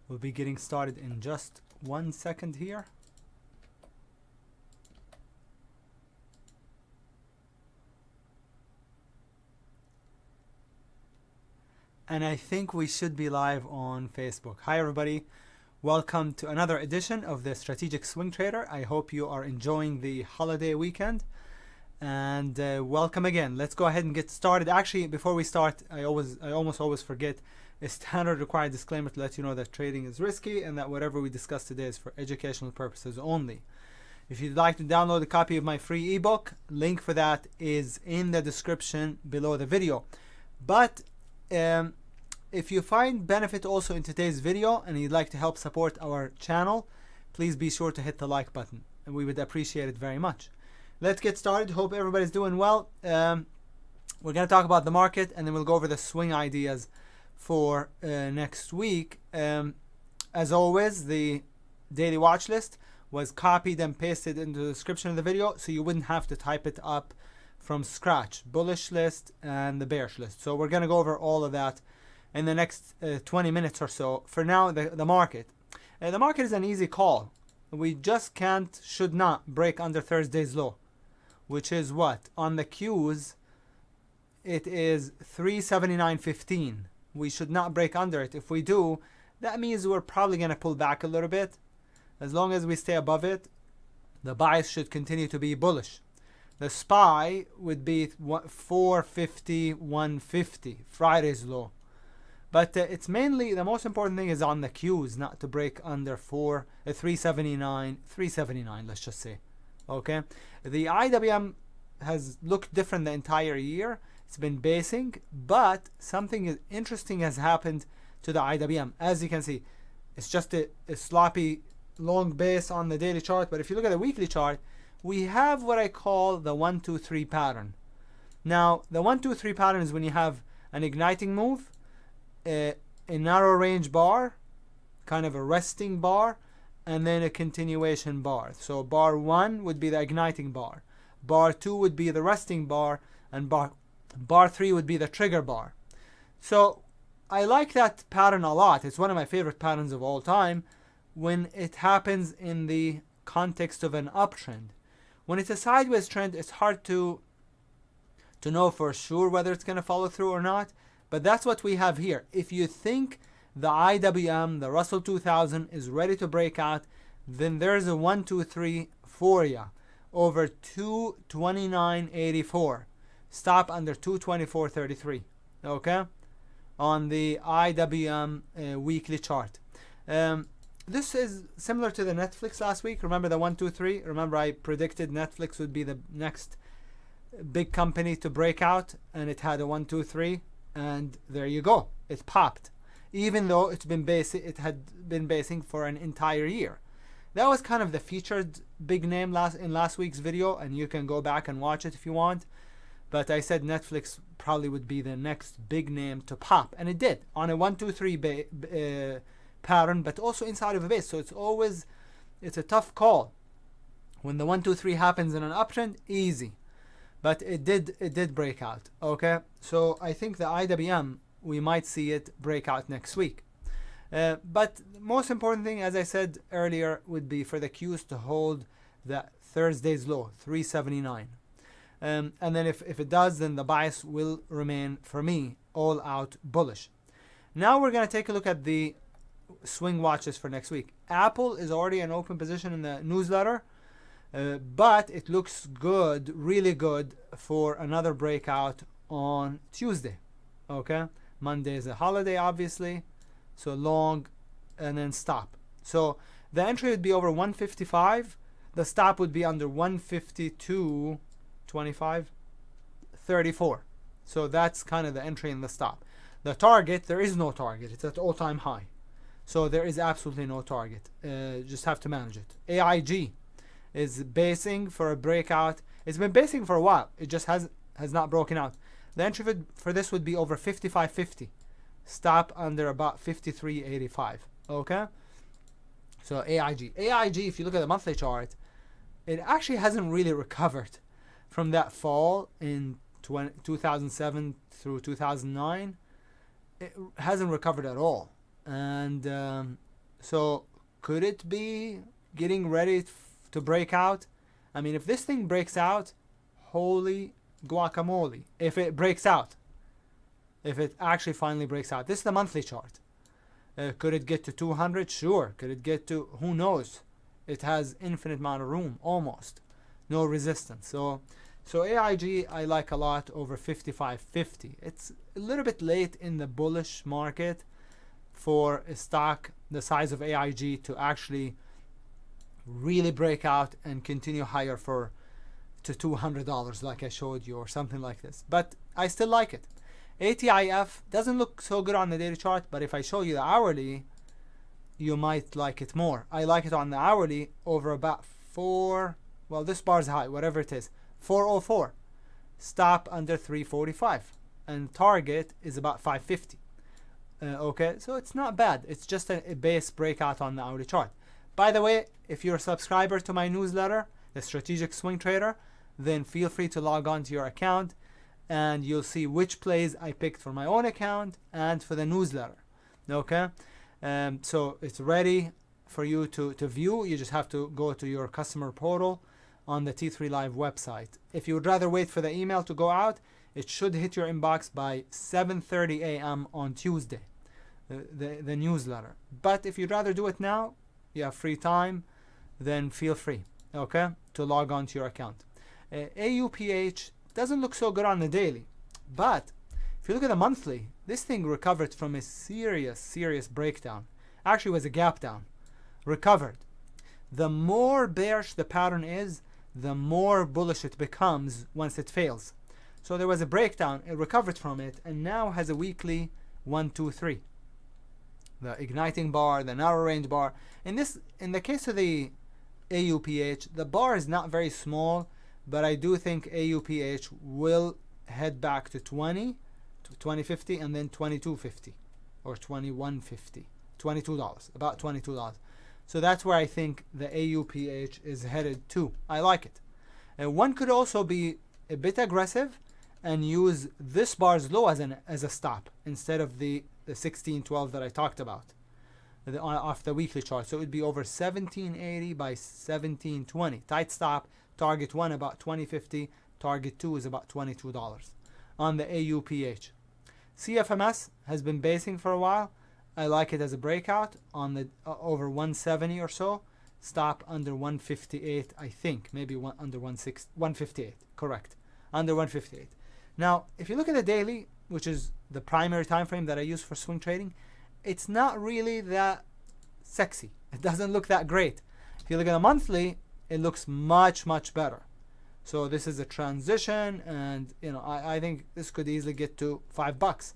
We'll be getting started in just 1 second here. And I think we should be live on Facebook. Hi everybody. Welcome to another edition of the Strategic Swing Trader. I hope you are enjoying the holiday weekend. And welcome again. Let's go ahead and get started. Actually, before we start, I almost always forget a standard required disclaimer to let you know that trading is risky and that whatever we discuss today is for educational purposes only. If you'd like to download a copy of my free ebook, link for that is in the description below the video. But if you find benefit also in today's video and you'd like to help support our channel, please be sure to hit the like button and we would appreciate it very much. Let's get started. Hope everybody's doing well. We're going to talk about the market and then we'll go over the swing ideas for next week. As always, the daily watch list was copied and pasted into the description of the video so you wouldn't have to type it up from scratch. Bullish list and the bearish list. So we're going to go over all of that in the next 20 minutes or so. For now, the market. The market is an easy call. We just should not break under Thursday's low, which is what? On the Qs, it is 379.15. We should not break under it. If we do, that means we're probably going to pull back a little bit. As long as we stay above it, the bias should continue to be bullish. The SPY would be 450.150, Friday's low. But it's mainly, the most important thing is on the Qs, not to break under 379, let's just say. Okay, the IWM has looked different the entire year. It's been basing, but something interesting has happened to the IWM. As you can see, it's just a sloppy long base on the daily chart. But if you look at the weekly chart, we have what I call the 1, 2, 3 pattern. Now, the 1, 2, 3 pattern is when you have an igniting move, a narrow range bar, kind of a resting bar, and then a continuation bar. So bar 1 would be the igniting bar, bar 2 would be the resting bar, and bar 3 would be the trigger bar. So I like that pattern a lot. It's one of my favorite patterns of all time when it happens in the context of an uptrend. When it's a sideways trend, it's hard to know for sure whether it's going to follow through or not. But that's what we have here. If you think the IWM, the Russell 2000, is ready to break out, then there's a 1, 2, 3 for you over 229.84. Stop under 224.33. Okay, on the IWM weekly chart. This is similar to the Netflix last week. Remember the 1, 2, 3? Remember I predicted Netflix would be the next big company to break out, and it had a 1, 2, 3. And there you go, it popped, even though it had been basing for an entire year. That was kind of the featured big name in last week's video, and you can go back and watch it if you want. But I said Netflix probably would be the next big name to pop, and it did on a 1, 2, 3 pattern, but also inside of a base. So it's a tough call when the 1, 2, 3 happens in an uptrend. Easy. But it did break out. Okay, so I think the IWM, we might see it break out next week. But the most important thing, as I said earlier, would be for the Qs to hold the Thursday's low, 379. And then if it does, then the bias will remain, for me, all out bullish. Now we're going to take a look at the swing watches for next week. Apple is already in open position in the newsletter. But it looks good, really good, for another breakout on Tuesday. Okay, Monday is a holiday, obviously, so long and then stop. So the entry would be over 155. The stop would be under 152.25.34. So that's kind of the entry and the stop. The target, there is no target. It's at all-time high. So there is absolutely no target. Just have to manage it. AIG is basing for a breakout. It's been basing for a while. It just has not broken out. The entry for this would be over 55.50. Stop under about 53.85. Okay. So AIG, if you look at the monthly chart, it actually hasn't really recovered from that fall in 2007 through 2009. It hasn't recovered at all. And So could it be getting ready to break out? I mean, if this thing breaks out, holy guacamole. If it breaks out, if it actually finally breaks out. This is the monthly chart. Could it get to 200? Sure. Could it get to, who knows? It has infinite amount of room, almost. No resistance. So AIG I like a lot over 55.50. It's a little bit late in the bullish market for a stock the size of AIG to actually really break out and continue higher to $200 like I showed you, or something like this. But I still like it. ATIF doesn't look so good on the daily chart, but if I show you the hourly, you might like it more. I like it on the hourly over about 4, well, this bar's high, whatever it is, 404. Stop under 345, and target is about 550. Okay, so it's not bad. It's just a base breakout on the hourly chart. By the way, if you're a subscriber to my newsletter, the Strategic Swing Trader, then feel free to log on to your account and you'll see which plays I picked for my own account and for the newsletter. Okay, so it's ready for you to view. You just have to go to your customer portal on the T3 Live website. If you would rather wait for the email to go out, it should hit your inbox by 7:30 a.m. on Tuesday, the newsletter. But if you'd rather do it now, you have free time, then feel free, okay, to log on to your account. AUPH doesn't look so good on the daily, but if you look at the monthly, this thing recovered from a serious breakdown. Actually, was a gap down. Recovered. The more bearish the pattern is, the more bullish it becomes once it fails. So there was a breakdown, it recovered from it, and now has a weekly 1, 2, 3. The igniting bar, the narrow range bar. In the case of the AUPH, the bar is not very small, but I do think AUPH will head back to 20.50 and then 22.50 or 21.50, $22, about $22. So that's where I think the AUPH is headed to. I like it. One could also be a bit aggressive and use this bar's low as a stop instead of the 1612 that I talked about off the weekly chart. So it would be over 1780 by 1720. Tight stop. Target 1 about 20.50. Target 2 is about $22 on the AUPH. CFMS has been basing for a while. I like it as a breakout on the over 170 or so. Stop under 158, I think. Maybe under 158. Correct. Under 158. Now, if you look at the daily, which is the primary time frame that I use for swing trading, it's not really that sexy. It doesn't look that great. If you look at the monthly, it looks much better. So this is a transition, and I think this could easily get to $5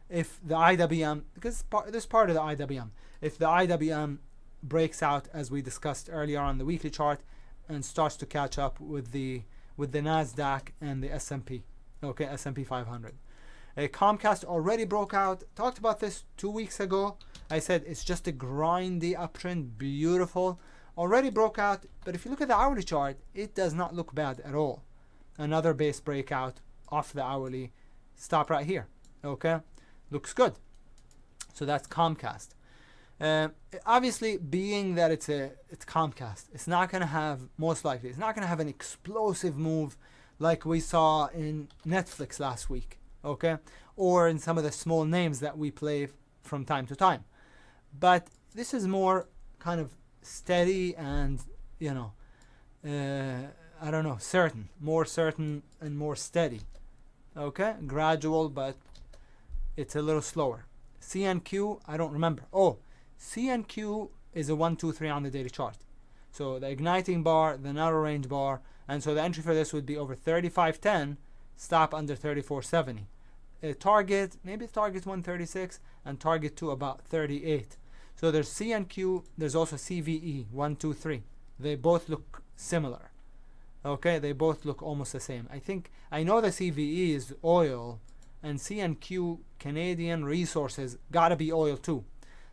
if the IWM, because this part of the IWM, if the IWM breaks out as we discussed earlier on the weekly chart and starts to catch up with the Nasdaq and the S&P, okay, S&P 500. Comcast already broke out. Talked about this 2 weeks ago. I said it's just a grindy uptrend, beautiful. Already broke out, but if you look at the hourly chart, it does not look bad at all. Another base breakout off the hourly. Stop right here. Okay, looks good. So that's Comcast. Obviously, being that it's Comcast, it's not going to have, most likely, it's not going to have an explosive move like we saw in Netflix last week, okay, or in some of the small names that we play from time to time. But this is more kind of steady and, I don't know, certain, more certain and more steady, okay, gradual, but it's a little slower. CNQ, I don't remember. Oh, CNQ is a 1, 2, 3 on the daily chart. So the igniting bar, the narrow range bar, and so the entry for this would be over 35.10, stop under 34.70. Target, maybe target 136, and target 2 about 38. So there's CNQ, there's also CVE, 1, 2, 3. They both look similar. Okay, they both look almost the same. I know the CVE is oil, and CNQ, Canadian Resources, gotta be oil too.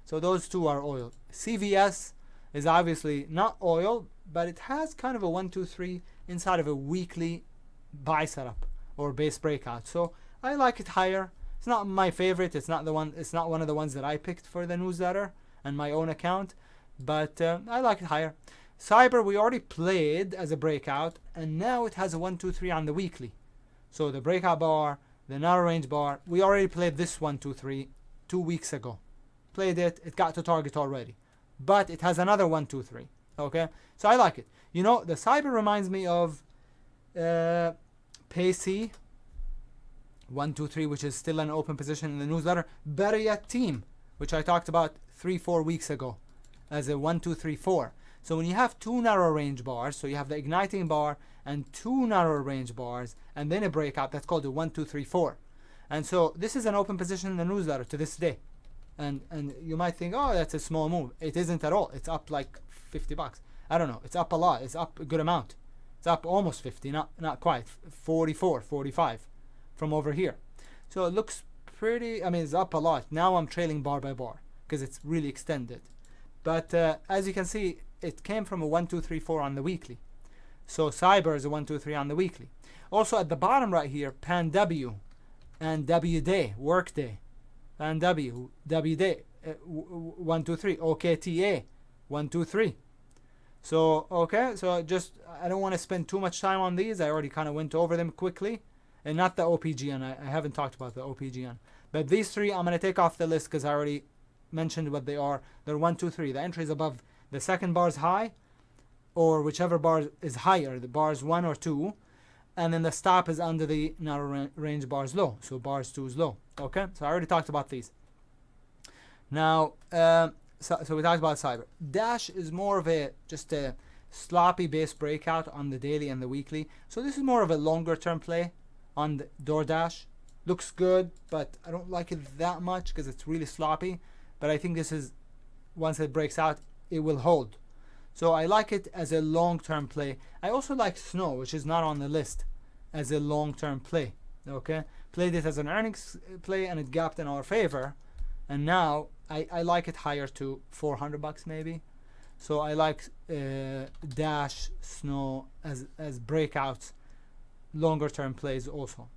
So those two are oil. CVS is obviously not oil, but it has kind of a 1, 2, 3 inside of a weekly buy setup or base breakout. So I like it higher. It's not my favorite. It's not one of the ones that I picked for the newsletter, and my own account, but I like it higher. CYBR we already played as a breakout, and now it has a 1, 2, 3 on the weekly. So the breakout bar, the narrow range bar, we already played this 1, 2, 3 2 weeks ago. Played it, it got to target already, but it has another 1, 2, 3. Okay, so I like it. You know, the CYBR reminds me of PAYC 1, 2, 3, which is still an open position in the newsletter. Better yet, Team, which I talked about 3, 4 weeks ago as a 1, 2, 3, 4. So when you have two narrow range bars, so you have the igniting bar and two narrow range bars, and then a breakout, that's called a 1, 2, 3, 4. And so this is an open position in the newsletter to this day. And you might think, oh, that's a small move. It isn't at all. It's up like $50. I don't know. It's up a lot. It's up a good amount. It's up almost 50, not quite, 44, 45 from over here. So it looks pretty, I mean, it's up a lot. Now I'm trailing bar by bar because it's really extended. But as you can see, it came from a 1, 2, 3, 4 on the weekly. So CYBR is a 1, 2, 3 on the weekly. Also at the bottom right here, PANW and WDAY, workday. PANW, WDAY, 1, 2, 3, OKTA, 1, 2, 3. So, okay, so just, I don't want to spend too much time on these. I already kind of went over them quickly. And not the OPGN. I haven't talked about the OPGN. But these three, I'm going to take off the list because I already mentioned what they are. They're 1, 2, 3. The entry is above the second bar's high, or whichever bar is higher, the bars 1 or 2. And then the stop is under the narrow range bars low. So bars 2 is low. Okay, so I already talked about these. Now, so we talked about CYBR. Dash is more of just a sloppy base breakout on the daily and the weekly. So this is more of a longer term play on the DoorDash. Looks good, but I don't like it that much because it's really sloppy. But I think this is, once it breaks out, it will hold. So I like it as a long-term play. I also like Snow, which is not on the list, as a long-term play. Okay, played it as an earnings play and it gapped in our favor, and now I like it higher to $400 maybe. So I like Dash, Snow as breakouts, longer-term plays also.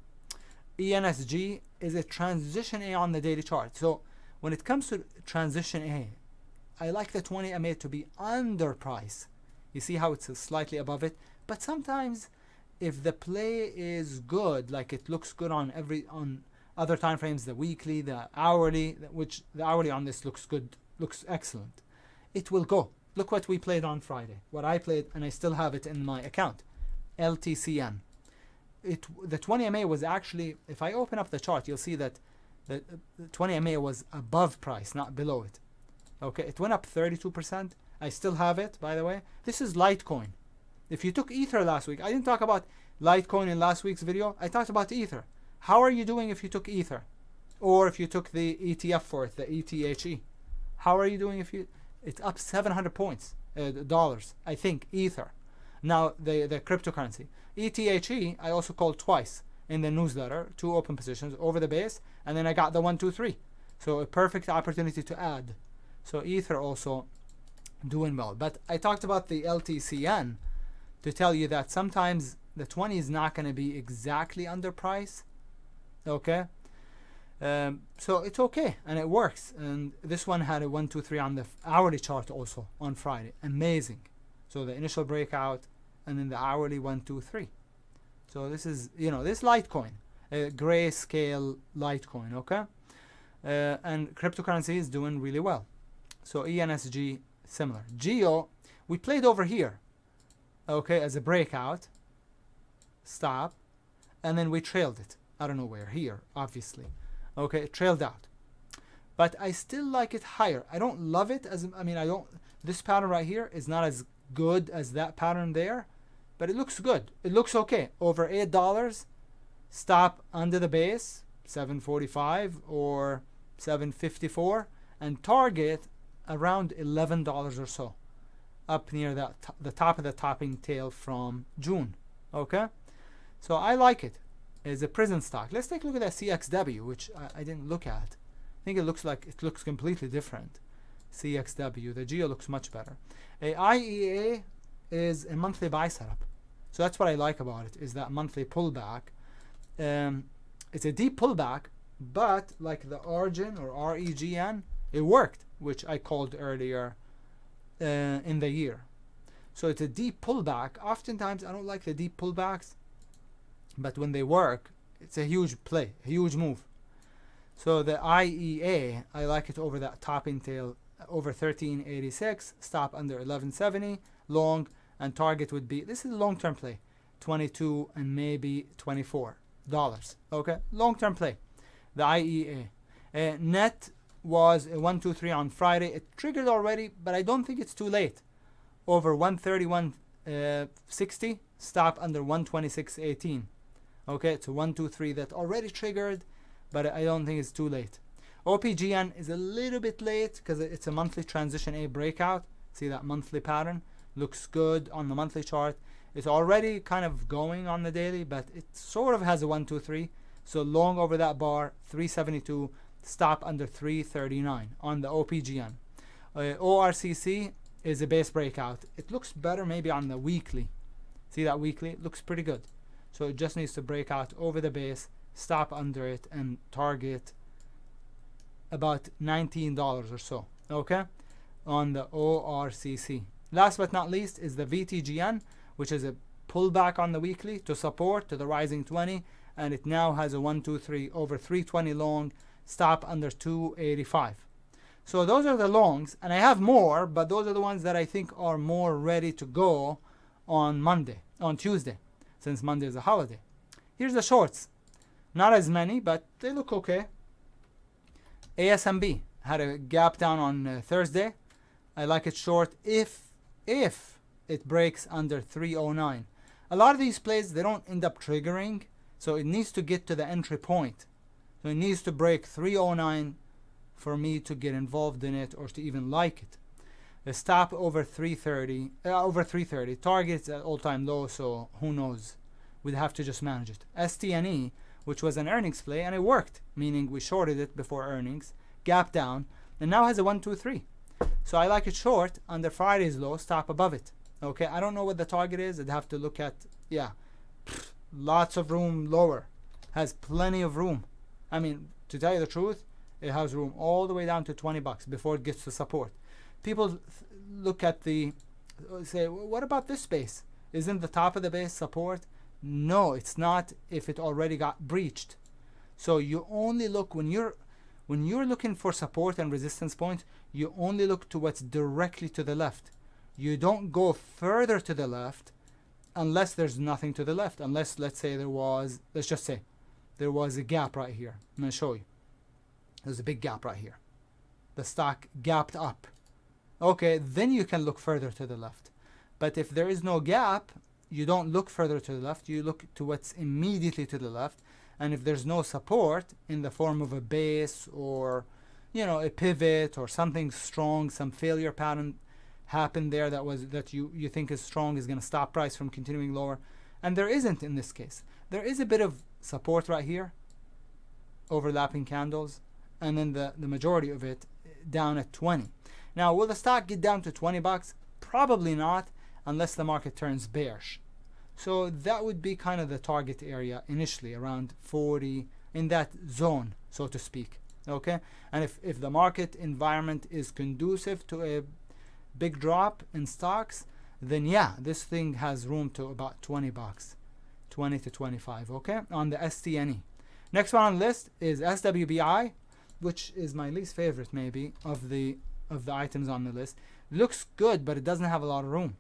ENSG is a transition A on the daily chart. So when it comes to transition A, I like the 20 MA to be under price. You see how it's slightly above it, but sometimes if the play is good, like it looks good on other time frames, the weekly, the hourly, which the hourly on this looks good, looks excellent, it will go. Look what we played on Friday, what I played, and I still have it in my account, LTCN. The 20 MA was actually, if I open up the chart, you'll see that the 20 MA was above price, not below it. Okay, it went up 32%. I still have it, by the way. This is Litecoin. If you took Ether last week, I didn't talk about Litecoin in last week's video. I talked about Ether. How are you doing if you took Ether? Or if you took the ETF for it, the ATIF? How are you doing if you... It's up 700 points, dollars, I think, Ether. Now, the cryptocurrency. ETHE, I also called twice in the newsletter, 2 open positions over the base, and then I got the 1, 2, 3. So a perfect opportunity to add. So Ether also doing well. But I talked about the LTCN to tell you that sometimes the 20 is not going to be exactly under price. Okay. So it's okay and it works. And this one had a 1, 2, 3 on the hourly chart also on Friday. Amazing. So the initial breakout and then the hourly 1, 2, 3. So this is, this Litecoin, grayscale Litecoin. Okay. And cryptocurrency is doing really well. So ENSG, similar. Geo, we played over here, okay, as a breakout, stop, and then we trailed it. I don't know where, here, obviously. Okay, it trailed out. But I still like it higher. I don't love it this pattern right here is not as good as that pattern there, but it looks good. It looks okay. Over $8, stop under the base, 745 or 754, and target around $11 or so, up near the top of the topping tail from June. Okay, so I like it as a prison stock. Let's take a look at that CXW, which I didn't look at. I think it looks completely different. CXW, the Geo looks much better. A IEA is a monthly buy setup, so that's what I like about it, is that monthly pullback. It's a deep pullback, but like the Origin or REGN, It worked, which I called earlier in the year. So it's a deep pullback. Oftentimes I don't like the deep pullbacks, but when they work, it's a huge play, a huge move. So the IEA, I like it over that topping tail over 1386, stop under 1170, long, and target would be, this is a long-term play, 22 and maybe $24. Okay, long-term play. The IEA. Net was a 123 on Friday. It triggered already, but I don't think it's too late. Over 131.60, stop under 126.18. Okay, it's a 123 that already triggered, but I don't think it's too late. OPGN is a little bit late because it's a monthly transition A breakout. See that monthly pattern? Looks good on the monthly chart. It's already kind of going on the daily, but it sort of has a 123. So long over that bar, 372, stop under 339 on the OPGN. ORCC is a base breakout. It looks better maybe on the weekly. See that weekly? It looks pretty good. So it just needs to break out over the base, stop under it, and target about $19 or so. Okay? On the ORCC. Last but not least is the VTGN, which is a pullback on the weekly to support to the rising 20, and it now has a 123 over 320 long, stop under 285. So those are the longs, and I have more, but those are the ones that I think are more ready to go on Tuesday, since Monday is a holiday. Here's the shorts. Not as many, but they look okay. ASMB had a gap down on Thursday. I like it short if it breaks under 309. A lot of these plays, they don't end up triggering, so it needs to get to the entry point. So it needs to break 309 for me to get involved in it or to even like it. The stop over 330, targets at all-time low, so who knows? We'd have to just manage it. STNE, which was an earnings play, and it worked, meaning we shorted it before earnings, gap down, and now has a 123. So I like it short under Friday's low, stop above it. Okay, I don't know what the target is. I'd have to look at, lots of room lower. Has plenty of room. I mean, to tell you the truth, it has room all the way down to $20 before it gets to support. People look at say, what about this base? Isn't the top of the base support? No, it's not if it already got breached. So you only look when you're looking for support and resistance points, you only look to what's directly to the left. You don't go further to the left unless there's nothing to the left. Unless, let's just say there was a gap right here. I'm going to show you. There's a big gap right here. The stock gapped up. Okay, then you can look further to the left. But if there is no gap, you don't look further to the left. You look to what's immediately to the left. And if there's no support in the form of a base or, a pivot or something strong, some failure pattern happened there that you think is strong, is going to stop price from continuing lower. And there isn't in this case. There is a bit of support right here, overlapping candles, and then the majority of it down at 20. Now, will the stock get down to $20? Probably not, unless the market turns bearish. So that would be kind of the target area initially, around 40, in that zone, so to speak. Okay, and if the market environment is conducive to a big drop in stocks, then this thing has room to about $20, 20 to 25. Okay, on the STNE. Next one on the list is SWBI, which is my least favorite maybe of the items on the list. It looks good, but it doesn't have a lot of room.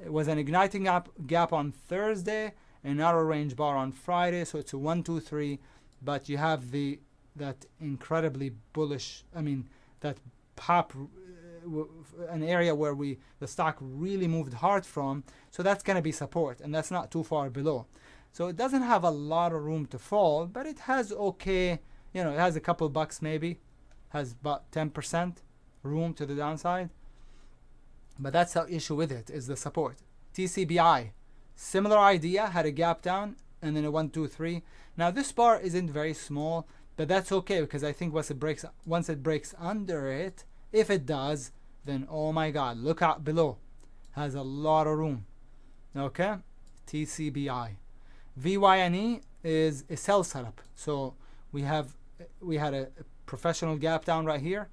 It was an igniting gap on Thursday, a narrow range bar on Friday, so it's a 123, but you have that incredibly bullish, that pop, an area where the stock really moved hard from, so that's going to be support, and that's not too far below. So it doesn't have a lot of room to fall, but it has it has a couple bucks maybe, has about 10% room to the downside. But that's the issue with it, is the support. TCBI, similar idea, had a gap down and then a 123. Now this bar isn't very small, but that's okay, because I think once it breaks under it, if it does, then oh my god, look out below. Has a lot of room. Okay? TCBI. VYNE is a sell setup. So we had a professional gap down right here,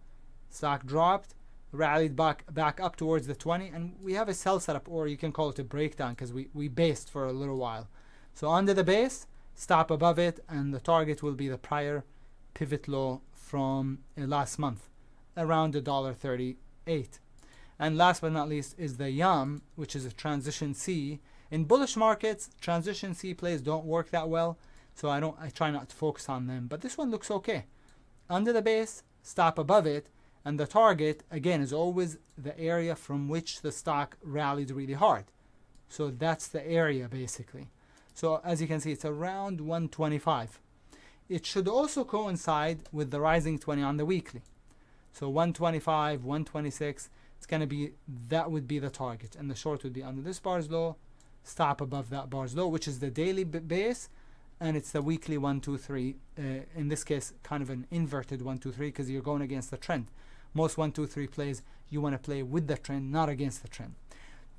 Stock dropped, rallied back up towards the 20, and we have a sell setup, or you can call it a breakdown, because we based for a little while. So under the base, stop above it, and the target will be the prior pivot low from last month, around $1.38. And last but not least is the YUM, which is a transition C. In bullish markets, transition C plays don't work that well, so I try not to focus on them. But this one looks okay. Under the base, stop above it, and the target, again, is always the area from which the stock rallied really hard. So that's the area, basically. So as you can see, it's around 125. It should also coincide with the rising 20 on the weekly. So 125, 126, it's going to be, that would be the target. And the short would be under this bar's low, stop above that bar's low, which is the daily base, and it's the weekly 1, 2, 3. In this case, kind of an inverted 1, 2, 3, because you're going against the trend. Most 1, 2, 3 plays, you want to play with the trend, not against the trend.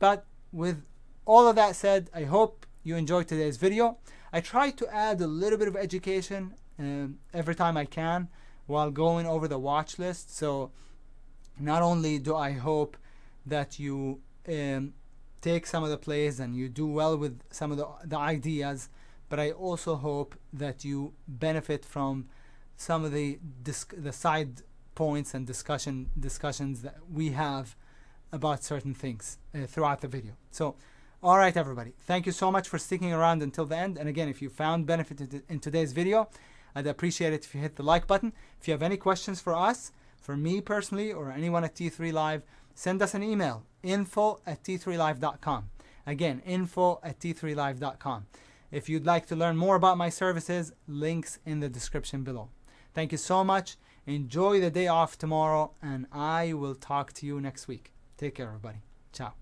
But with all of that said, I hope you enjoyed today's video. I try to add a little bit of education every time I can while going over the watch list. So not only do I hope that you take some of the plays and you do well with some of the ideas, but I also hope that you benefit from some of the side points and discussions that we have about certain things throughout the video. So all right, everybody, thank you so much for sticking around until the end. And again, if you found benefit in today's video, I'd appreciate it if you hit the like button. If you have any questions for us, for me personally, or anyone at T3 Live, send us an email, info@t3live.com. Again, info@t3live.com. If you'd like to learn more about my services, links in the description below. Thank you so much. Enjoy the day off tomorrow, and I will talk to you next week. Take care, everybody. Ciao.